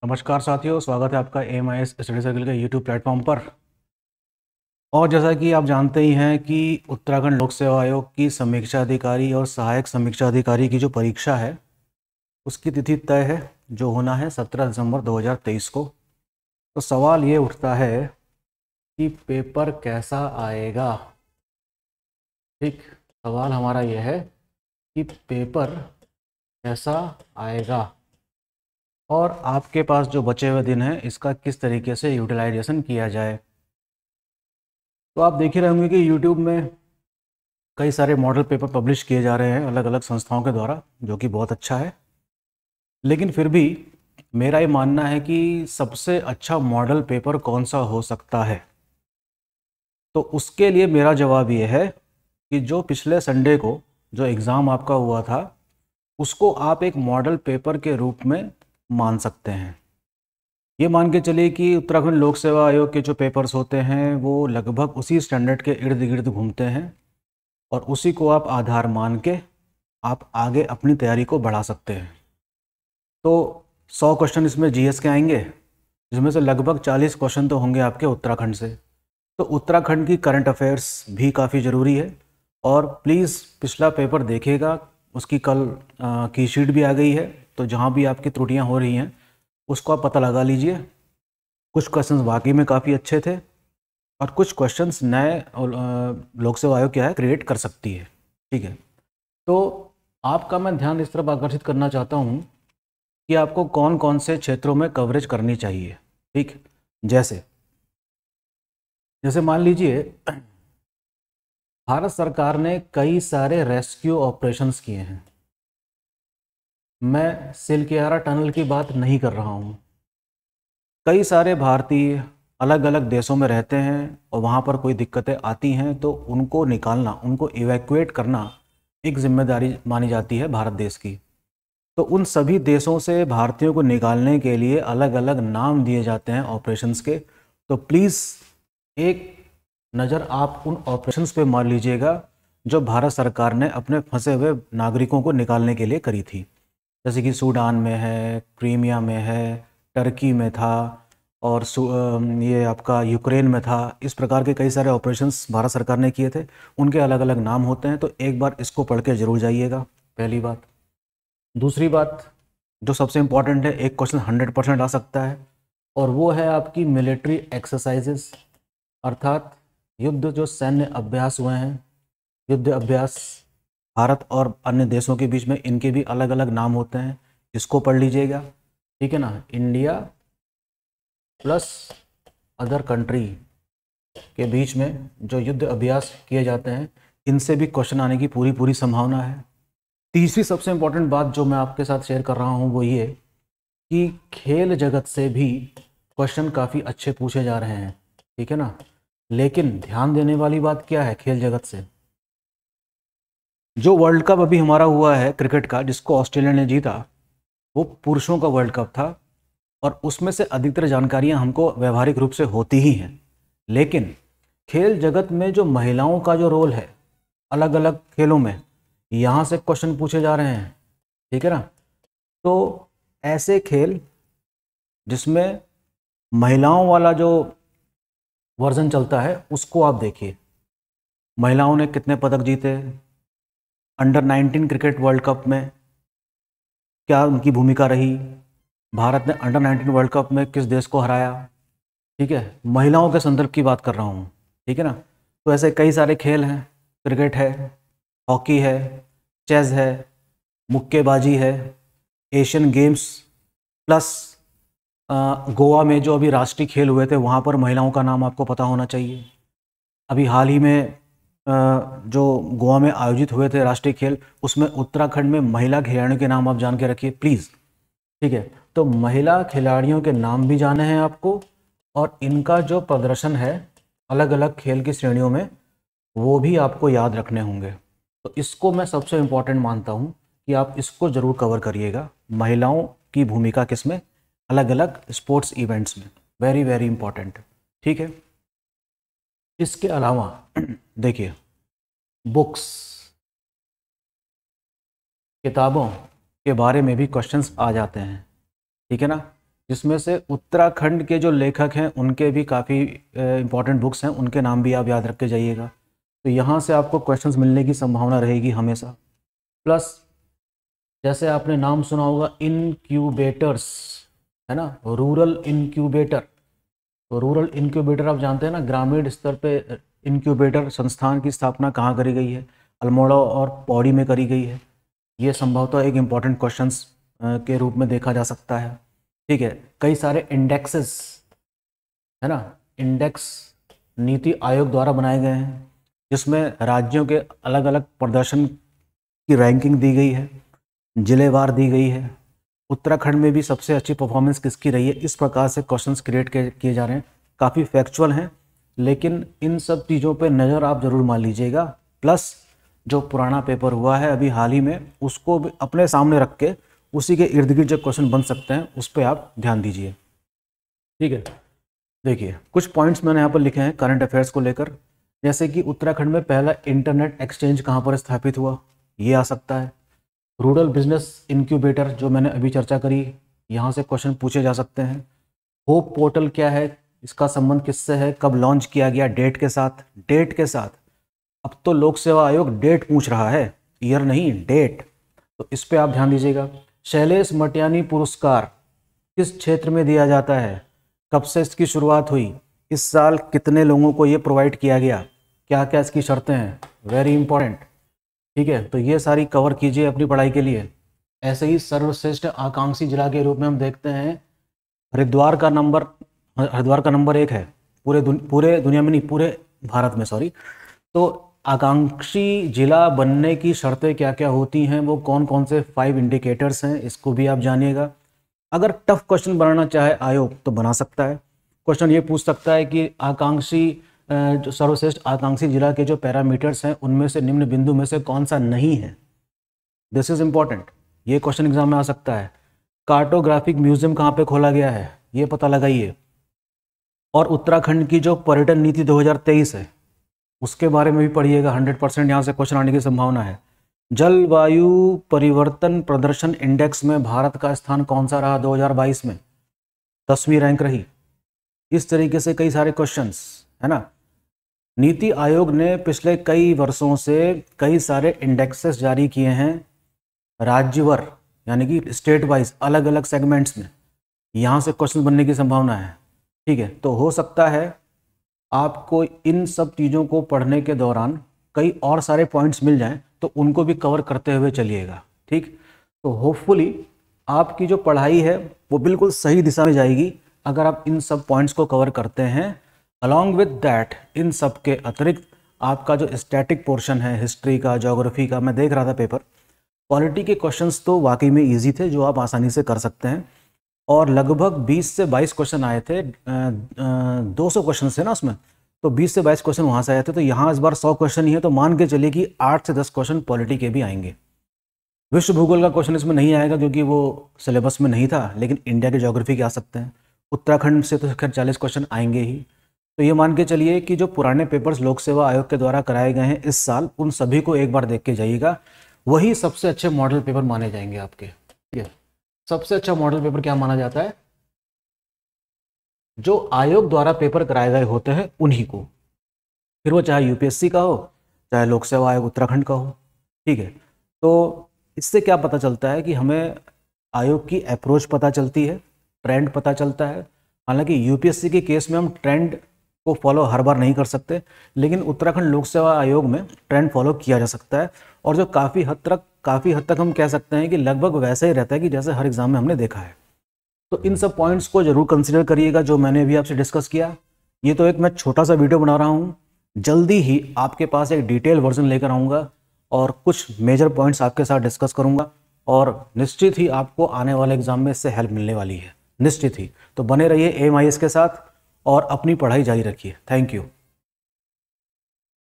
नमस्कार साथियों, स्वागत है आपका AMIS स्टडी सर्कल के यूट्यूब प्लेटफॉर्म पर। और जैसा कि आप जानते ही हैं कि उत्तराखंड लोक सेवा आयोग की समीक्षा अधिकारी और सहायक समीक्षा अधिकारी की जो परीक्षा है उसकी तिथि तय है, जो होना है 17 दिसंबर 2023 को। तो सवाल ये उठता है कि पेपर कैसा आएगा। ठीक, सवाल हमारा ये है कि पेपर कैसा आएगा और आपके पास जो बचे हुए दिन हैं इसका किस तरीके से यूटिलाइजेशन किया जाए। तो आप देख ही रहे होंगे कि यूट्यूब में कई सारे मॉडल पेपर पब्लिश किए जा रहे हैं अलग अलग संस्थाओं के द्वारा, जो कि बहुत अच्छा है। लेकिन फिर भी मेरा ये मानना है कि सबसे अच्छा मॉडल पेपर कौन सा हो सकता है। तो उसके लिए मेरा जवाब ये है कि जो पिछले संडे को जो एग्ज़ाम आपका हुआ था उसको आप एक मॉडल पेपर के रूप में मान सकते हैं। ये मान के चलिए कि उत्तराखंड लोक सेवा आयोग के जो पेपर्स होते हैं वो लगभग उसी स्टैंडर्ड के इर्द गिर्द घूमते हैं और उसी को आप आधार मान के आप आगे अपनी तैयारी को बढ़ा सकते हैं। तो 100 क्वेश्चन इसमें जीएस के आएंगे, जिसमें से लगभग 40 क्वेश्चन तो होंगे आपके उत्तराखंड से। तो उत्तराखंड की करंट अफेयर्स भी काफ़ी ज़रूरी है। और प्लीज़ पिछला पेपर देखिएगा, उसकी कल की शीट भी आ गई है, तो जहाँ भी आपकी त्रुटियाँ हो रही हैं उसको आप पता लगा लीजिए। कुछ क्वेश्चंस वाकई में काफ़ी अच्छे थे और कुछ क्वेश्चंस नए लोक सेवा आयोग क्या है क्रिएट कर सकती है। ठीक है, तो आपका मैं ध्यान इस तरफ आकर्षित करना चाहता हूँ कि आपको कौन कौन से क्षेत्रों में कवरेज करनी चाहिए। ठीक, जैसे जैसे मान लीजिए भारत सरकार ने कई सारे रेस्क्यू ऑपरेशंस किए हैं। मैं सिलकियारा टनल की बात नहीं कर रहा हूँ। कई सारे भारतीय अलग अलग देशों में रहते हैं और वहाँ पर कोई दिक्कतें आती हैं तो उनको निकालना, उनको इवैक्यूएट करना एक जिम्मेदारी मानी जाती है भारत देश की। तो उन सभी देशों से भारतीयों को निकालने के लिए अलग अलग नाम दिए जाते हैं ऑपरेशंस के। तो प्लीज़ एक नज़र आप उन ऑपरेशंस पे मार लीजिएगा जो भारत सरकार ने अपने फंसे हुए नागरिकों को निकालने के लिए करी थी। जैसे कि सूडान में है, क्रीमिया में है, टर्की में था और ये आपका यूक्रेन में था। इस प्रकार के कई सारे ऑपरेशंस भारत सरकार ने किए थे, उनके अलग अलग नाम होते हैं। तो एक बार इसको पढ़ के ज़रूर जाइएगा, पहली बात। दूसरी बात जो सबसे इम्पॉर्टेंट है, एक क्वेश्चन 100% आ सकता है और वो है आपकी मिलिट्री एक्सरसाइजेस, अर्थात युद्ध जो सैन्य अभ्यास हुए हैं, युद्ध अभ्यास भारत और अन्य देशों के बीच में, इनके भी अलग अलग नाम होते हैं। इसको पढ़ लीजिएगा, ठीक है ना। इंडिया प्लस अदर कंट्री के बीच में जो युद्ध अभ्यास किए जाते हैं, इनसे भी क्वेश्चन आने की पूरी पूरी संभावना है। तीसरी सबसे इम्पोर्टेंट बात जो मैं आपके साथ शेयर कर रहा हूँ वो ये कि खेल जगत से भी क्वेश्चन काफ़ी अच्छे पूछे जा रहे हैं, ठीक है ना। लेकिन ध्यान देने वाली बात क्या है, खेल जगत से जो वर्ल्ड कप अभी हमारा हुआ है क्रिकेट का, जिसको ऑस्ट्रेलिया ने जीता, वो पुरुषों का वर्ल्ड कप था और उसमें से अधिकतर जानकारियां हमको व्यवहारिक रूप से होती ही हैं। लेकिन खेल जगत में जो महिलाओं का जो रोल है अलग अलग खेलों में, यहाँ से क्वेश्चन पूछे जा रहे हैं, ठीक है ना। तो ऐसे खेल जिसमें महिलाओं वाला जो वर्जन चलता है उसको आप देखिए। महिलाओं ने कितने पदक जीते, अंडर 19 क्रिकेट वर्ल्ड कप में क्या उनकी भूमिका रही, भारत ने अंडर 19 वर्ल्ड कप में किस देश को हराया, ठीक है। महिलाओं के संदर्भ की बात कर रहा हूँ, ठीक है ना। तो ऐसे कई सारे खेल हैं, क्रिकेट है, हॉकी है, चेस है, मुक्केबाजी है, एशियन गेम्स, प्लस गोवा में जो अभी राष्ट्रीय खेल हुए थे वहाँ पर महिलाओं का नाम आपको पता होना चाहिए। अभी हाल ही में जो गोवा में आयोजित हुए थे राष्ट्रीय खेल, उसमें उत्तराखंड में महिला खिलाड़ियों के नाम आप जान के रखिए प्लीज़, ठीक है। तो महिला खिलाड़ियों के नाम भी जाने हैं आपको और इनका जो प्रदर्शन है अलग अलग खेल की श्रेणियों में वो भी आपको याद रखने होंगे। तो इसको मैं सबसे इम्पॉर्टेंट मानता हूँ कि आप इसको ज़रूर कवर करिएगा, महिलाओं की भूमिका किसमें, अलग अलग स्पोर्ट्स इवेंट्स में, वेरी वेरी इंपॉर्टेंट, ठीक है। इसके अलावा देखिए, बुक्स, किताबों के बारे में भी क्वेश्चंस आ जाते हैं, ठीक है ना। जिसमें से उत्तराखंड के जो लेखक हैं उनके भी काफ़ी इम्पोर्टेंट बुक्स हैं, उनके नाम भी आप याद रख के जाइएगा। तो यहाँ से आपको क्वेश्चंस मिलने की संभावना रहेगी हमेशा। प्लस जैसे आपने नाम सुना होगा इनक्यूबेटर्स, है ना, रूरल इनक्यूबेटर। तो रूरल इनक्यूबेटर आप जानते हैं ना, ग्रामीण स्तर पे इनक्यूबेटर संस्थान की स्थापना कहाँ करी गई है? अल्मोड़ा और पौड़ी में करी गई है। ये संभवतः एक इम्पॉर्टेंट क्वेश्चंस के रूप में देखा जा सकता है। ठीक है, कई सारे इंडेक्सेस, है ना, इंडेक्स नीति आयोग द्वारा बनाए गए हैं, जिसमें राज्यों के अलग अलग प्रदर्शन की रैंकिंग दी गई है, जिलेवार दी गई है। उत्तराखंड में भी सबसे अच्छी परफॉर्मेंस किसकी रही है, इस प्रकार से क्वेश्चंस क्रिएट किए जा रहे हैं। काफ़ी फैक्चुअल हैं, लेकिन इन सब चीज़ों पे नज़र आप ज़रूर मान लीजिएगा। प्लस जो पुराना पेपर हुआ है अभी हाल ही में, उसको भी अपने सामने रख के उसी के इर्द गिर्द जो क्वेश्चन बन सकते हैं उस पर आप ध्यान दीजिए। ठीक है, देखिए कुछ पॉइंट्स मैंने यहाँ पर लिखे हैं करंट अफेयर्स को लेकर। जैसे कि उत्तराखंड में पहला इंटरनेट एक्सचेंज कहाँ पर स्थापित हुआ, ये आ सकता है। रूरल बिजनेस इनक्यूबेटर जो मैंने अभी चर्चा करी, यहाँ से क्वेश्चन पूछे जा सकते हैं। होप पोर्टल क्या है, इसका संबंध किससे है, कब लॉन्च किया गया, डेट के साथ। डेट के साथ अब तो लोक सेवा आयोग डेट पूछ रहा है, ईयर नहीं, डेट। तो इस पे आप ध्यान दीजिएगा। शैलेश मटियानी पुरस्कार किस क्षेत्र में दिया जाता है, कब से इसकी शुरुआत हुई, इस साल कितने लोगों को ये प्रोवाइड किया गया, क्या क्या इसकी शर्तें हैं, वेरी इंपॉर्टेंट। ठीक है, तो ये सारी कवर कीजिए अपनी पढ़ाई के लिए। ऐसे ही सर्वश्रेष्ठ आकांक्षी जिला के रूप में हम देखते हैं हरिद्वार का नंबर 1 है पूरे दुनिया में, नहीं पूरे भारत में, सॉरी। तो आकांक्षी जिला बनने की शर्तें क्या क्या होती हैं, वो कौन कौन से 5 इंडिकेटर्स हैं, इसको भी आप जानिएगा। अगर टफ क्वेश्चन बनाना चाहे आयोग तो बना सकता है। क्वेश्चन ये पूछ सकता है कि जो सर्वश्रेष्ठ आकांक्षी जिला के जो पैरामीटर्स हैं उनमें से निम्न बिंदु में से कौन सा नहीं है। दिस इज इंपॉर्टेंट, ये क्वेश्चन एग्जाम में आ सकता है। कार्टोग्राफिक म्यूजियम कहाँ पे खोला गया है, ये पता लगाइए। और उत्तराखंड की जो पर्यटन नीति 2023 है उसके बारे में भी पढ़िएगा, 100% यहाँ से क्वेश्चन आने की संभावना है। जलवायु परिवर्तन प्रदर्शन इंडेक्स में भारत का स्थान कौन सा रहा 2022 में, 10वीं रैंक रही। इस तरीके से कई सारे क्वेश्चंस, है ना। नीति आयोग ने पिछले कई वर्षों से कई सारे इंडेक्सेस जारी किए हैं राज्यवार, यानी कि स्टेट वाइज, अलग अलग सेगमेंट्स में। यहाँ से क्वेश्चन बनने की संभावना है। ठीक है, तो हो सकता है आपको इन सब चीज़ों को पढ़ने के दौरान कई और सारे पॉइंट्स मिल जाएं, तो उनको भी कवर करते हुए चलिएगा। ठीक, तो होपफुली आपकी जो पढ़ाई है वो बिल्कुल सही दिशा में जाएगी अगर आप इन सब पॉइंट्स को कवर करते हैं। अलॉन्ग विद दैट, इन सब के अतिरिक्त आपका जो स्टैटिक पोर्शन है, हिस्ट्री का, ज्योग्राफी का, मैं देख रहा था पेपर, पॉलिटी के क्वेश्चंस तो वाकई में इजी थे, जो आप आसानी से कर सकते हैं। और लगभग 20 से 22 क्वेश्चन आए थे, 200 क्वेश्चन थे ना उसमें, तो 20 से 22 क्वेश्चन वहाँ से आए थे। तो यहाँ इस बार 100 क्वेश्चन ही है, तो मान के चलिए कि 8 से 10 क्वेश्चन पॉलिटी के भी आएंगे। विश्व भूगोल का क्वेश्चन इसमें नहीं आएगा क्योंकि वो सिलेबस में नहीं था, लेकिन इंडिया के ज्योग्राफी के आ सकते हैं। उत्तराखंड से तो खैर 40 क्वेश्चन आएंगे ही। तो ये मान के चलिए कि जो पुराने पेपर्स लोक सेवा आयोग के द्वारा कराए गए हैं इस साल, उन सभी को एक बार देख के जाइएगा, वही सबसे अच्छे मॉडल पेपर माने जाएंगे आपके। ठीक है, सबसे अच्छा मॉडल पेपर क्या माना जाता है, जो आयोग द्वारा पेपर कराए गए होते हैं उन्हीं को, फिर वो चाहे यूपीएससी का हो, चाहे लोक सेवा आयोग उत्तराखंड का हो। ठीक है, तो इससे क्या पता चलता है कि हमें आयोग की अप्रोच पता चलती है, ट्रेंड पता चलता है। हालांकि यूपीएससी के केस में हम ट्रेंड को फॉलो हर बार नहीं कर सकते, लेकिन उत्तराखंड लोक सेवा आयोग में ट्रेंड फॉलो किया जा सकता है, और जो काफ़ी हद तक हम कह सकते हैं कि लगभग वैसा ही रहता है कि जैसे हर एग्जाम में हमने देखा है। तो इन सब पॉइंट्स को जरूर कंसिडर करिएगा जो मैंने अभी आपसे डिस्कस किया। ये तो एक मैं छोटा सा वीडियो बना रहा हूँ, जल्दी ही आपके पास एक डिटेल वर्जन लेकर आऊँगा और कुछ मेजर पॉइंट्स आपके साथ डिस्कस करूँगा, और निश्चित ही आपको आने वाले एग्जाम में इससे हेल्प मिलने वाली है, निश्चित ही। तो बने रहिए AMIS के साथ और अपनी पढ़ाई जारी रखिए। Thank you.